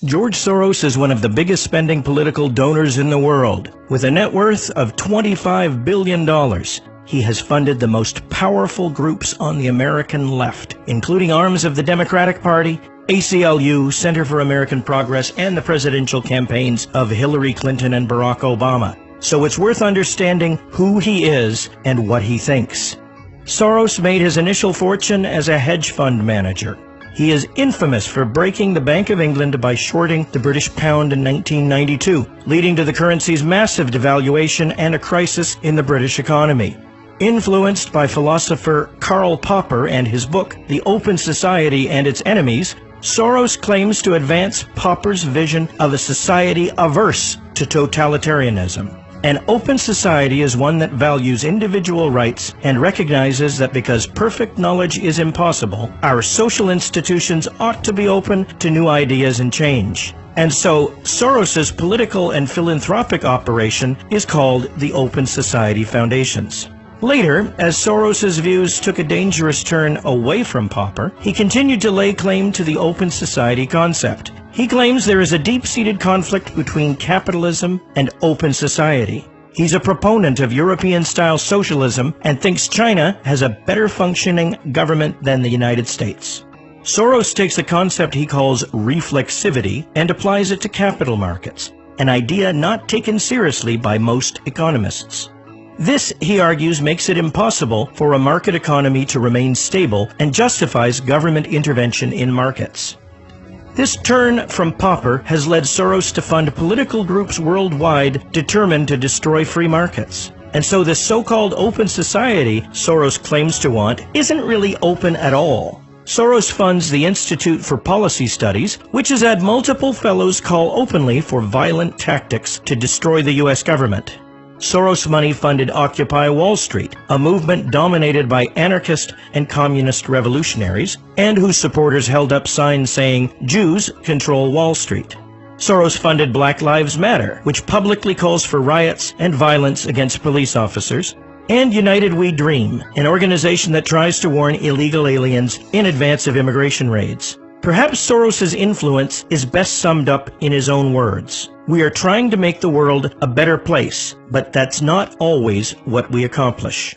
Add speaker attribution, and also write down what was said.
Speaker 1: George Soros is one of the biggest spending political donors in the world. With a net worth of $25 billion, he has funded the most powerful groups on the American left, including arms of the Democratic Party, ACLU, Center for American Progress, and the presidential campaigns of Hillary Clinton and Barack Obama. So it's worth understanding who he is and what he thinks. Soros made his initial fortune as a hedge fund manager. He is infamous for breaking the Bank of England by shorting the British pound in 1992, leading to the currency's massive devaluation and a crisis in the British economy. Influenced by philosopher Karl Popper and his book, The Open Society and Its Enemies, Soros claims to advance Popper's vision of a society averse to totalitarianism. An open society is one that values individual rights and recognizes that because perfect knowledge is impossible, our social institutions ought to be open to new ideas and change. And so, Soros's political and philanthropic operation is called the Open Society Foundations. Later, as Soros's views took a dangerous turn away from Popper, he continued to lay claim to the open society concept. He claims there is a deep-seated conflict between capitalism and open society. He's a proponent of European-style socialism and thinks China has a better functioning government than the United States. Soros takes a concept he calls reflexivity and applies it to capital markets, an idea not taken seriously by most economists. This, he argues, makes it impossible for a market economy to remain stable and justifies government intervention in markets. This turn from Popper has led Soros to fund political groups worldwide determined to destroy free markets. And so this so-called open society Soros claims to want isn't really open at all. Soros funds the Institute for Policy Studies, which has had multiple fellows call openly for violent tactics to destroy the U.S. government. Soros money funded Occupy Wall Street, a movement dominated by anarchist and communist revolutionaries, and whose supporters held up signs saying, "Jews control Wall Street." Soros funded Black Lives Matter, which publicly calls for riots and violence against police officers, and United We Dream, an organization that tries to warn illegal aliens in advance of immigration raids. Perhaps Soros's influence is best summed up in his own words. "We are trying to make the world a better place, but that's not always what we accomplish."